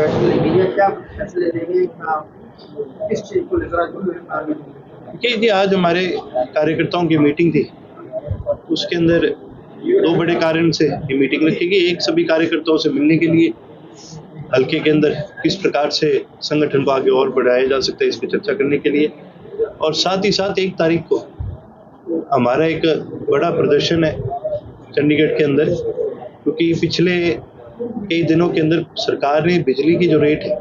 फैसले लेंगे या क्या फैसले लेंगे, किस चीज़ को लेकर आगे? जी आज हमारे कार्यकर्ताओं की मीटिंग थी, उसके अंदर दो बड़े कारण से ये मीटिंग रखी गई। एक सभी कार्यकर्ताओं से मिलने के लिए, हल्के के अंदर किस प्रकार से संगठन को आगे और बढ़ाया जा सकता है इस पर चर्चा करने के लिए, और साथ ही साथ 1 तारीख को हमारा एक बड़ा प्रदर्शन है चंडीगढ़ के अंदर, क्योंकि पिछले कई दिनों के अंदर सरकार ने बिजली की जो रेट है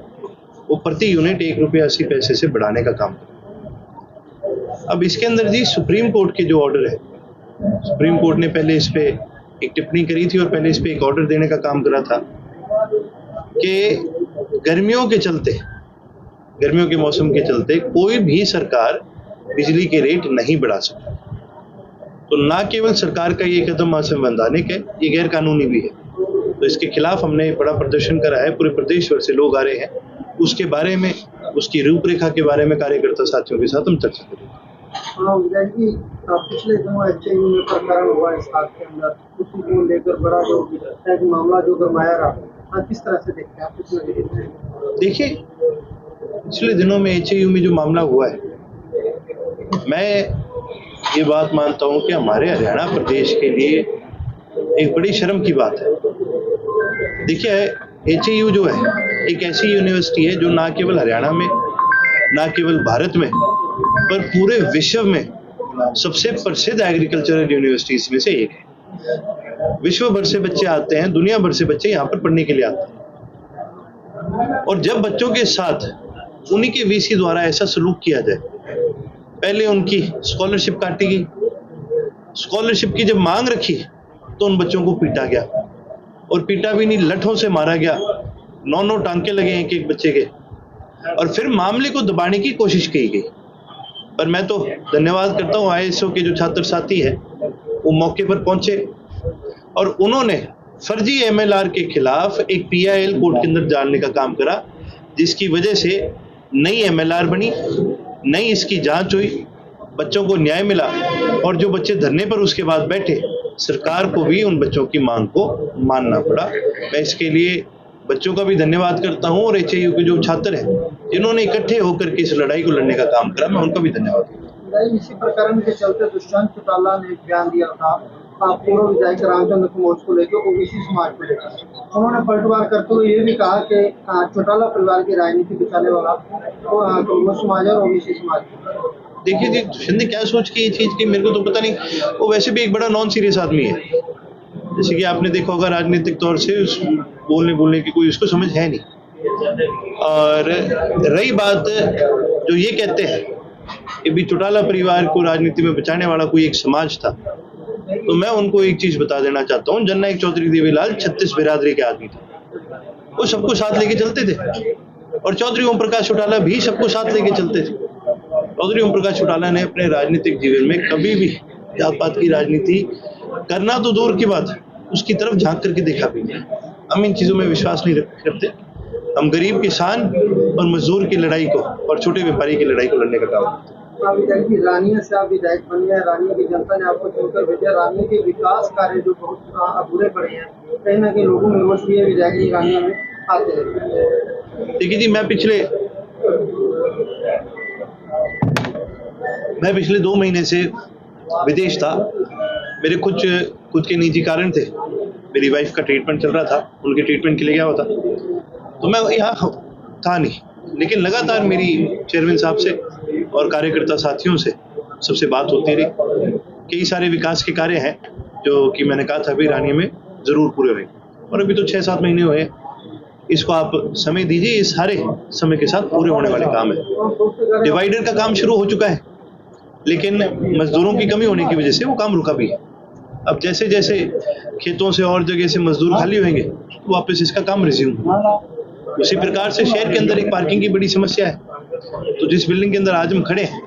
वो प्रति यूनिट ₹1.80 से बढ़ाने का काम किया। अब इसके अंदर जी सुप्रीम कोर्ट के जो ऑर्डर है, सुप्रीम कोर्ट ने पहले इस पे एक टिप्पणी करी थी और पहले इस पे एक ऑर्डर देने का काम करा था कि गर्मियों के मौसम के चलते कोई भी सरकार बिजली के रेट नहीं बढ़ा सकती। तो ना केवल सरकार का ये कदम असंवैधानिक है, ये गैर कानूनी भी है। तो इसके खिलाफ हमने बड़ा प्रदर्शन करा है, पूरे प्रदेश भर से लोग आ रहे हैं। उसके बारे में, उसकी रूपरेखा के बारे में कार्यकर्ता साथियों के साथ हम चर्चा करेंगे। पिछले दिनों एचएयू में प्रकरण हुआ इस साल के अंदर, उसी को लेकर बड़ा जो मामला जो गरमाया रहा, किस तरह से देखते हैं आप? देखिए, पिछले दिनों में एचएयू में जो मामला हुआ है, मैं ये बात मानता हूँ कि हमारे हरियाणा प्रदेश के लिए एक बड़ी शर्म की बात है। देखिए, एचएयू जो है एक ऐसी यूनिवर्सिटी है जो ना केवल हरियाणा में, ना केवल भारत में, पर पूरे विश्व में सबसे प्रसिद्ध एग्रीकल्चरल यूनिवर्सिटीज में से एक है। विश्व भर से बच्चे आते हैं, दुनिया भर से बच्चे यहाँ पर पढ़ने के लिए आते हैं, और जब बच्चों के साथ उन्हीं के वीसी द्वारा ऐसा सलूक किया जाए, पहले उनकी स्कॉलरशिप काटी गई, स्कॉलरशिप की जब मांग रखी तो उन बच्चों को पीटा गया, और पीटा भी नहीं, लठों से मारा गया। 9 टांके लगे एक बच्चे के, और फिर मामले को दबाने की कोशिश की गई। पर मैं तो धन्यवाद करता हूँ आईएसओ के जो छात्र साथी है, वो मौके पर पहुंचे और उन्होंने फर्जी एमएलआर के खिलाफ एक पीआईएल कोर्ट के अंदर डालने का काम करा, जिसकी वजह से नई एमएलआर बनी, नई इसकी जांच हुई, बच्चों को न्याय मिला, और जो बच्चे धरने पर उसके बाद बैठे, सरकार को भी उन बच्चों की मांग को मानना पड़ा। मैं इसके लिए बच्चों का भी धन्यवाद करता हूं, और एचएयू के जो छात्र हैं जिन्होंने इकट्ठे होकर के इस लड़ाई को लड़ने का काम करा, मैं उनका भी धन्यवाद करता हूं। इसी प्रकरण के चलते दुष्यंत चौटाला ने एक बयान दिया था पूर्व विधायक रामचंद्र कमोच को लेकर, ओबीसी समाज को लेकर। उन्होंने पलटवार करते हुए ये भी कहा कि चौटाला परिवार की राजनीति बचाने वाला कमोच समाज और ओबीसी समाज। देखिए जी, दुष्यंत ने क्या सोच के ये चीज की मेरे को तो पता नहीं। वो वैसे भी एक बड़ा नॉन सीरियस आदमी है, जैसे कि आपने देखा होगा राजनीतिक तौर से बोलने की कोई उसको समझ है नहीं। और रही बात जो ये कहते हैं कि भी चौटाला परिवार को राजनीति में बचाने वाला कोई एक समाज था, तो मैं उनको एक चीज बता देना चाहता हूँ। जननायक चौधरी देवीलाल 36 बिरादरी के आदमी थे, वो सबको साथ लेके चलते थे, और चौधरी ओम प्रकाश चौटाला भी सबको साथ लेके चलते थे। चौधरी ओम प्रकाश चौटाला ने अपने राजनीतिक जीवन में कभी भी जात पात की राजनीति करना तो दूर की बात, उसकी तरफ झांक करके देखा भी नहीं। हम इन चीजों में विश्वास नहीं रखते। हम गरीब किसान और मजदूर की लड़ाई को और छोटे व्यापारी की लड़ाई को लड़ने का काम करते हैं। रानिया से आप विधायक बन गए, रानिया की जनता ने आपको चुनकर भेजा। रानिया के विकास कार्य जो बहुत अधूरे पड़े हैं, कहीं ना कहीं लोगों में रोष भी है विधायक रानिया में आते हैं। देखिए जी, मैं पिछले 2 महीने से विदेश था। मेरे खुद के निजी कारण थे। मेरी वाइफ का ट्रीटमेंट चल रहा था, उनके ट्रीटमेंट के लिए गया हुआ था, तो मैं यहाँ था नहीं। लेकिन लगातार मेरी चेयरमैन साहब से और कार्यकर्ता साथियों से सबसे बात होती रही। कई सारे विकास के कार्य हैं जो कि मैंने कहा था अभी रानिया में जरूर पूरे होंगे, और अभी तो 6-7 महीने हुए। इसको आप समय दीजिए, ये सारे समय के साथ पूरे होने वाले काम है। डिवाइडर का काम शुरू हो चुका है, लेकिन मजदूरों की कमी होने की वजह से वो काम रुका भी है। अब जैसे जैसे खेतों से और जगह से मजदूर खाली होंगे तो वापस इसका काम रिज्यूम होगा। उसी प्रकार से शहर के अंदर एक पार्किंग की बड़ी समस्या है। तो जिस बिल्डिंग के अंदर आज हम खड़े हैं,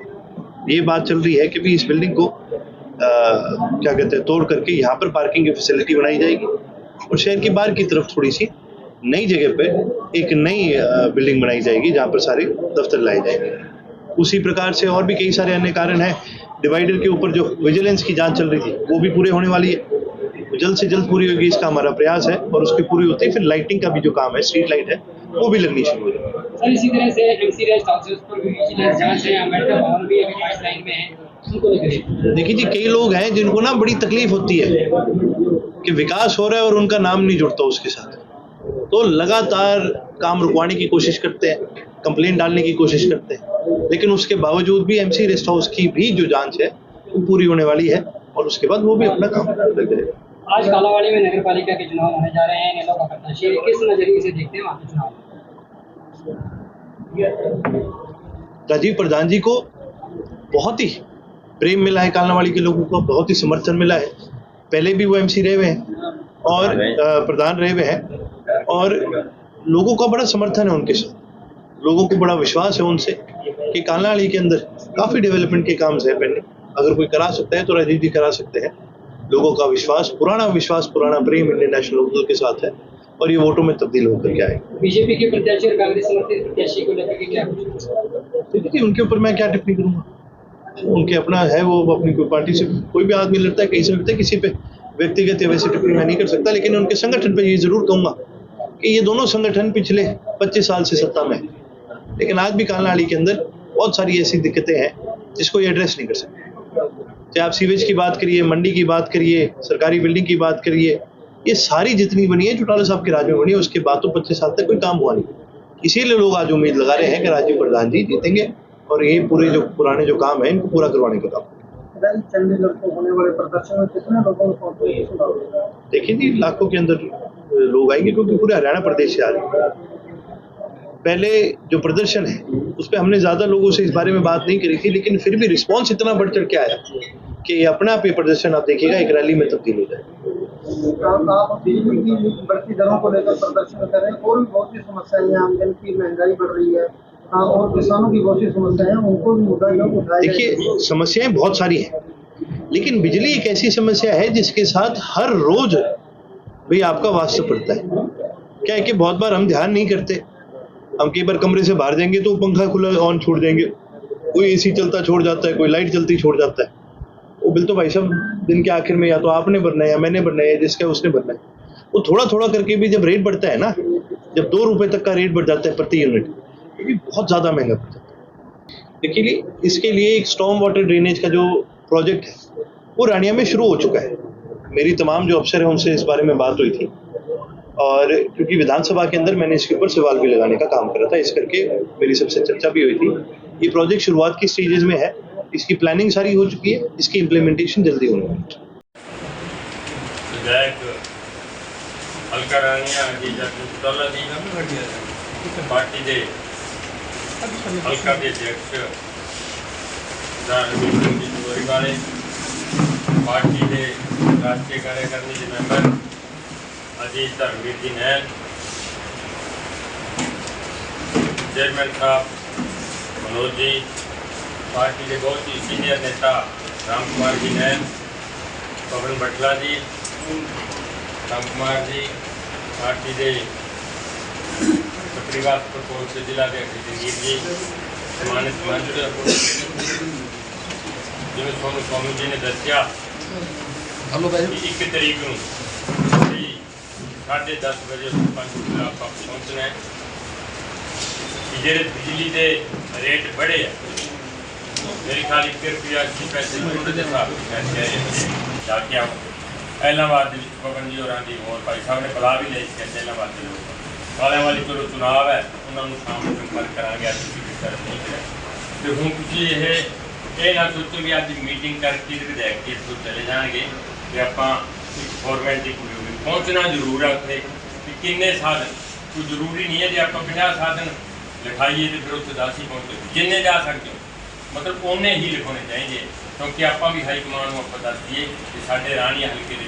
ये बात चल रही है कि भी इस बिल्डिंग को क्या कहते हैं तोड़ करके यहाँ पर पार्किंग की फैसिलिटी बनाई जाएगी, और शहर के बाहर की तरफ थोड़ी सी नई जगह पे एक नई बिल्डिंग बनाई जाएगी जहाँ पर सारे दफ्तर लाए जाएंगे। उसी प्रकार से और भी कई सारे अन्य कारण हैं। डिवाइडर के ऊपर जो विजिलेंस की जांच चल रही थी वो भी पूरे होने वाली है, जल्द से जल्द पूरी होगी, इसका हमारा प्रयास है। और उसकी पूरी होती है फिर लाइटिंग का भी जो काम है, स्ट्रीट लाइट है, वो भी लगनी शुरू हो जाए। सर इसी तरह से एमसी रेस्ट हाउसेस पर भी विजिलेंस जांच है, अम्बेडकर भवन भी अभी पाइपलाइन में है, उनको लेकर देखिए जी, कई लोग हैं जिनको ना बड़ी तकलीफ होती है कि विकास हो रहा है और उनका नाम नहीं जुड़ता उसके साथ, तो लगातार काम रुकवाने की कोशिश करते हैं, कंप्लेंट डालने की कोशिश करते हैं, लेकिन उसके बावजूद भी एमसी रेस्ट हाउस की भी जो जांच है वो पूरी होने वाली है और उसके बाद वो भी अपना काम लग जाएगा। आज कालावाड़ी में नगर पालिका के चुनाव होने जा रहे हैं, नेलों का प्रत्याशी किस नजरिए से देखते हैं वहाँ के चुनाव? राजीव प्रधान जी को बहुत ही प्रेम मिला है, कालावाड़ी के लोगों को बहुत ही समर्थन मिला है। पहले भी वो एमसी रहे हुए हैं और प्रधान रहे हुए हैं और लोगों का बड़ा समर्थन है उनके साथ, लोगों को बड़ा विश्वास है उनसे कि कालावाड़ी के अंदर काफ़ी डेवलपमेंट के काम है पहले, अगर कोई करा सकता है तो राजीव जी करा सकते हैं। लोगों का विश्वास, पुराना प्रेम इंडियन नेशनल लोकदल के साथ है और ये वोटों में तब्दील होकर के आएगा। बीजेपी के प्रत्याशी और कांग्रेस समर्थित प्रत्याशी को लेकर क्या कुछ? देखिए उनके ऊपर मैं क्या टिप्पणी करूँगा, उनके अपना है, वो अपनी कोई पार्टी से कोई भी आदमी लड़ता है, कहीं से लड़ता है, किसी पे व्यक्तिगत या वैसे टिप्पणी मैं नहीं कर सकता, लेकिन उनके संगठन पे ये जरूर कहूँगा कि ये दोनों संगठन पिछले 25 साल से सत्ता में है, लेकिन आज भी कालावाड़ी के अंदर बहुत सारी ऐसी दिक्कतें हैं जिसको ये एड्रेस नहीं कर सकते। चाहे आप सीवेज की बात करिए, मंडी की बात करिए, सरकारी बिल्डिंग की बात करिए, ये सारी जितनी बनी है चौटाला साहब के राज में बनी है, उसके बाद तो 25 साल तक कोई काम हुआ नहीं। इसीलिए लोग आज उम्मीद लगा रहे हैं कि राजीव प्रधान जी जीतेंगे और ये पूरे जो पुराने जो काम है इनको पूरा करवाने का काम। चंडीगढ़ को होने वाले प्रदर्शन में कितने लोगों को देखिए जी, लाखों के अंदर लोग आएंगे क्योंकि पूरे हरियाणा प्रदेश से आ रहे हैं। पहले जो प्रदर्शन है उस पर हमने ज़्यादा लोगों से इस बारे में बात नहीं करी थी, लेकिन फिर भी रिस्पांस इतना बढ़ चढ़ के आया कि अपना आप ये प्रदर्शन आप देखिएगा एक रैली में तब्दील हो जाए। आप बिजली की बढ़ती दरों को लेकर प्रदर्शन कर रहे हैं और भी बहुत सी समस्याएं हैं, आमदनी की महंगाई बढ़ रही है और किसानों की बहुत सी समस्याएं हैं, उनको भी मुद्दा उठाया। देखिए समस्याएं बहुत सारी हैं, लेकिन बिजली एक ऐसी समस्या है जिसके साथ हर रोज भाई आपका वास्ता पड़ता है। क्या है कि बहुत बार हम ध्यान नहीं करते, हम कई बार कमरे से बाहर जाएंगे तो पंखा खुला ऑन छोड़ देंगे, कोई एसी चलता छोड़ जाता है, कोई लाइट चलती छोड़ जाता है। वो बिल तो भाई साहब दिन के आखिर में या तो आपने भरना है या मैंने भरना है या जिसका उसने भरना है। वो थोड़ा थोड़ा करके भी जब रेट बढ़ता है ना, जब 2 रुपए तक का रेट बढ़ जाता है प्रति यूनिट, ये भी बहुत ज़्यादा महंगा पड़ जाता है। देखिए इसके लिए एक स्टॉर्म वाटर ड्रेनेज का जो प्रोजेक्ट है वो रानिया में शुरू हो चुका है। मेरी तमाम जो अफसर हैं उनसे इस बारे में बात हुई थी और क्योंकि विधानसभा के अंदर मैंने इसके ऊपर सवाल भी लगाने का काम करा था, इस करके मेरी सबसे चर्चा भी हुई थी। ये प्रोजेक्ट शुरुआत की स्टेजेस में है, इसकी प्लानिंग सारी हो चुकी है, इसकी इम्प्लीमेंटेशन जल्दी होने वाली है। विधायक हल्का रानिया जीजा चौटाला जी पार्टी के हल्का के अध्यक्ष वाले पार्टी के राष्ट्रीय कार्यकारिणी के मैंबर अजीत धर्मवीर जी नैन, चेयरमैन साहब मनोज जी, पार्टी के बहुत ही सीनियर नेता राम कुमार जी नैन, पवन बटला जी, राम कुमार जी, पार्टी के परिवार प्रकोष्ठ से जिला अध्यक्ष जंगीर जी, सम्मानित मंच जिन्हें सोनू स्वामी जी ने दसिया 1 तरीक को 10:30 बजे पंच आप पहुँचना है कि जो बिजली के रेट बढ़े है, मेरे ख्याल 1 रुपया 80 पैसे यूनिट के हिसाब से जाके आओ। इलाहाबाद पवन जी और और भाई साहब ने बुला भी लिया कहते इलाहाबाद के लोग वाले वाली चलो चुनाव है उन्होंने शाम में संपर्क करा नहीं करें तो हूँ कुछ ये ना सोचो भी आज मीटिंग करके विधायक जी तो चले जाएंगे कि आप गौरमेंट की पहुँचना जरूर है उत्थे कि किन्ने साधन कोई जरूरी नहीं है जी आप 50 साधन लिखाइए तो फिर उत्थे 10 ही पहुँचे, जिन्ने जा सकते हो मतलब उन्ने ही लिखाने चाहिए क्योंकि आप भी हाई कमान को आप दस दिए कि साढ़े रानिया हल्के के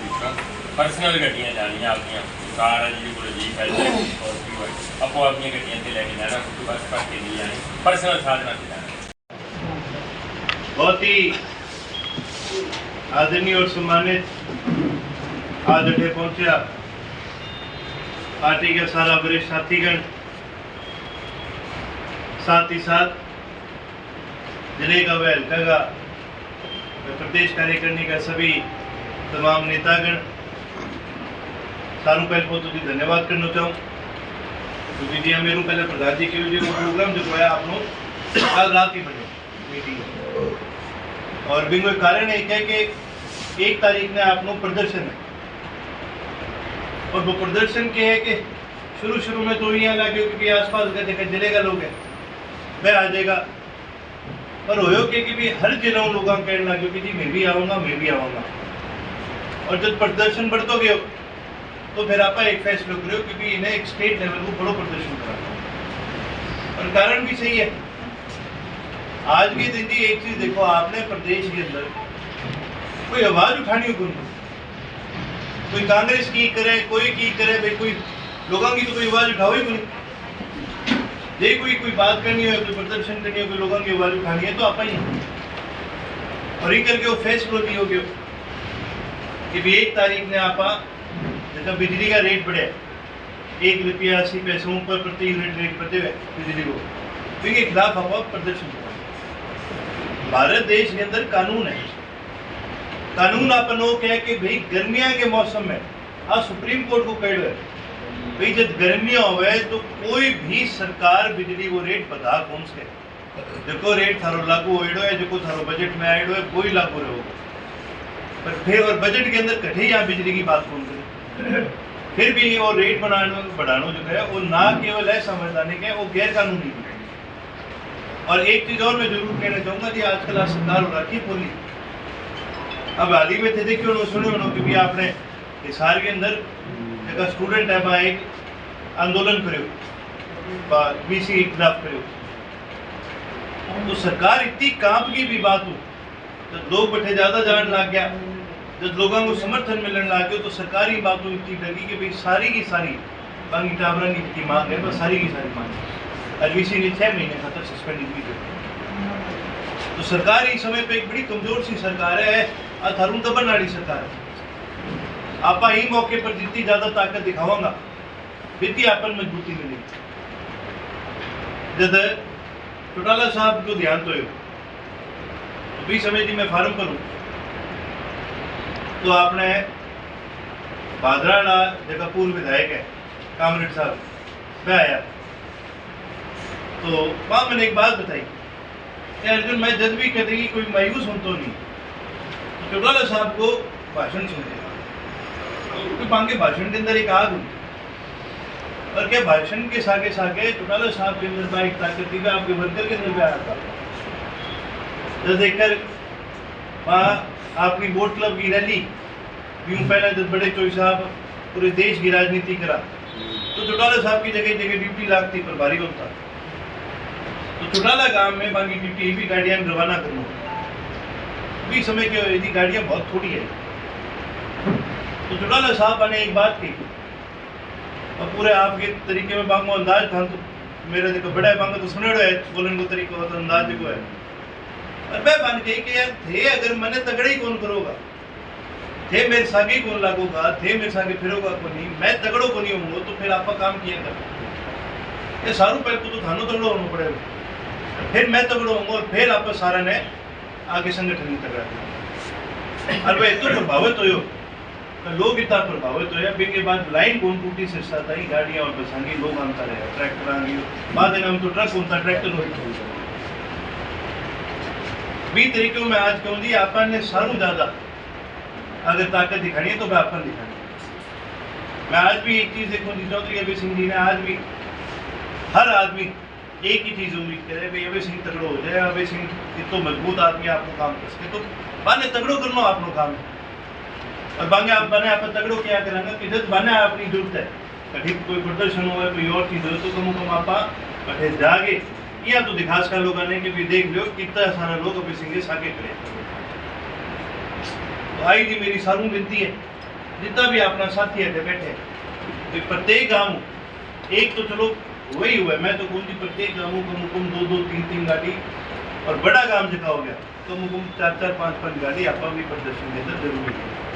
परसनल गड्डियाँ जानिया आपनिया कार है जी को जीप है स्कॉर्पियो है आपो अपनी गड्डियाँ से लैके जाना, बस करके नहीं जानी, परसनल साधना से जाना। बहुत ही आदरणीय और सम्मानित आज अठे पहुंचा पार्टी का सारा वरिष्ठ साथीगण, साथ ही साथ जिले का व हल्का का प्रदेश कार्यकारिणी का सभी तमाम नेतागण, सारू पहले बहुत ही धन्यवाद करना चाहूँ। क्योंकि जी मेरे पहले प्रधान जी के जो प्रोग्राम जो होया आप लोग कल रात ही बने मीटिंग और भी कोई कारण एक है कि 1 तारीख ने आप लोग प्रदर्शन है और वो प्रदर्शन के है कि शुरू में तो यहाँ लगे क्योंकि आसपास का जगह जिले का लोग है वह आ जाएगा पर हो कि भी हर जिलों लोगों कहने लगे कि जी मैं भी आऊँगा और जब प्रदर्शन बढ़ते गए तो फिर आप एक फैसला करो कि इन्हें एक स्टेट लेवल को बड़ो प्रदर्शन करा और कारण भी सही है। आज के दिन की एक चीज देखो आपने प्रदेश के अंदर कोई आवाज उठानी हो कोई कांग्रेस की करे कोई की करे भाई कोई लोगों की तो कोई आवाज उठाओ ही नहीं जे कोई बात करनी हो कोई प्रदर्शन करनी हो कोई लोगों की आवाज उठानी है तो आप ही और ये करके वो फैसला भी हो गया कि भी 1 तारीख ने आप जैसा बिजली का रेट बढ़े 1 रुपया 80 पैसों पर प्रति यूनिट रेट बढ़ते हुए बिजली को तो इसके खिलाफ आप प्रदर्शन करें। भारत देश के अंदर कानून है कानून अपन वो कह कि भाई गर्मियां के मौसम में आज सुप्रीम कोर्ट को कह है भाई जब गर्मियां हो तो कोई भी सरकार बिजली को रेट बता कौन से जो रेट थारो लागू हो है जो थारो बजट में आएडो है वही लागू रहोगे पर फिर और बजट के अंदर कठे यहाँ बिजली की बात कौन करे फिर भी वो रेट बढ़ाना जो है वो ना केवल है संवैधानिक है वो गैर कानूनी है। और एक चीज और मैं जरूर कहना चाहूंगा जी आजकल आज सरकार हो रखी बोली अब हाल ही में थे देखिए उन्होंने सुने उन्होंने क्योंकि आपने हिसार के अंदर एक स्टूडेंट है वहाँ एक आंदोलन करो बीसी के खिलाफ करो तो सरकार इतनी कांप की भी बात हो जब लोग बैठे ज्यादा जान लग गया जब लोगों को समर्थन मिलने लग गया तो सरकारी बातों इतनी लगी कि भाई सारी की सारी बाकी टावरा की मांग है बस सारी की सारी मांग एलवीसी ने 6 महीने खातर सस्पेंड की थी तो सरकार इस समय पे एक बड़ी कमजोर सी सरकार है थारून दबन वाली सरकार है आप ही मौके पर जितनी ज्यादा ताकत दिखावांगा वित्तीय आपन मजबूती मिलेगी। जब चौटाला साहब को ध्यान तो भी समय जी मैं फार्म करूं तो आपने भादराड़ा जगह पूर्व विधायक है कामरेड साहब वह आया तो वहां मैंने एक बात बताई अर्जुन मैं जब भी कहते कि कोई मायूस हूं तो नहीं तो चौटाला साहब को भाषण सुनते क्योंकि मांगे भाषण के अंदर एक आग हुई और क्या भाषण के सागे सागे चौटाला साहब के अंदर एक ताकत थी आपके वर्कर के अंदर भी आया था जब देखकर वहाँ आपकी वोट क्लब की रैली यूं पहले जब बड़े चोई साहब पूरे देश की राजनीति करा तो चौटाला साहब की जगह जगह ड्यूटी लागती प्रभारी होता तो चौटाला गांव में बाकी ड्यूटी भी गाड़ियां रवाना करना भी समय के यदि गाड़ियां बहुत थोड़ी है तो चौटाला साहब ने एक बात की और पूरे आपके तरीके में बांगो अंदाज था तो मेरा जो बड़ा बांगा तो सुने है बोलने को तरीका होता अंदाज जो है और मैं बन गई कि यार थे अगर मैंने तगड़े ही कौन करोगा थे मेरे सागे कौन लागोगा थे मेरे सागे फिरोगा को नहीं मैं तगड़ो को नहीं होऊंगा तो फिर आपका काम किया कर ये सारू पहले तो थानो तगड़ो होना पड़ेगा फिर मैं तगड़ो होऊंगा और फिर आप सारा ने आगे संगठन में तगड़ा और वह तो प्रभावित हो तो लोग इतना प्रभावित हो फिर के बाद लाइन कौन टूटी सिरसा था गाड़ियां और बसांगी लोग आंता रहे ट्रैक्टर आएंगे बाद में हम तो ट्रक होता ट्रैक्टर होता भी तरीकों में आज कहूँ जी आपन ने सारू ज्यादा अगर ताकत दिखानी है तो मैं आपन दिखानी मैं आज भी एक चीज देखूँ जी चौधरी अभय सिंह जी ने आज भी हर आदमी एक ही चीज उम्मीद करे भाई अभय सिंह तगड़ो हो जाए अभय सिंह इतना मजबूत आदमी आपको काम कर सके तो बाने तगड़ो करना आपको काम है और बांगे आप बने आप तगड़ो क्या करेंगे कि जब बने अपनी जरूरत है कभी कोई प्रदर्शन हो कोई और चीज हो तो कम आप बैठे जागे या तो दिखास का लोग आने के भी देख लो कितना सारा लोग अभी सिंह सागे करे तो आई जी मेरी सारू विनती है जितना भी अपना साथी है बैठे तो प्रत्येक गाँव एक तो चलो वही हुआ मैं तो कहूँ प्रत्येक गाँव कम कम 2-2-3-3 गाड़ी और बड़ा काम जगह हो गया कम कम 4-4-5-5 गाड़ी आप भी प्रदर्शन के अंदर जरूरी है।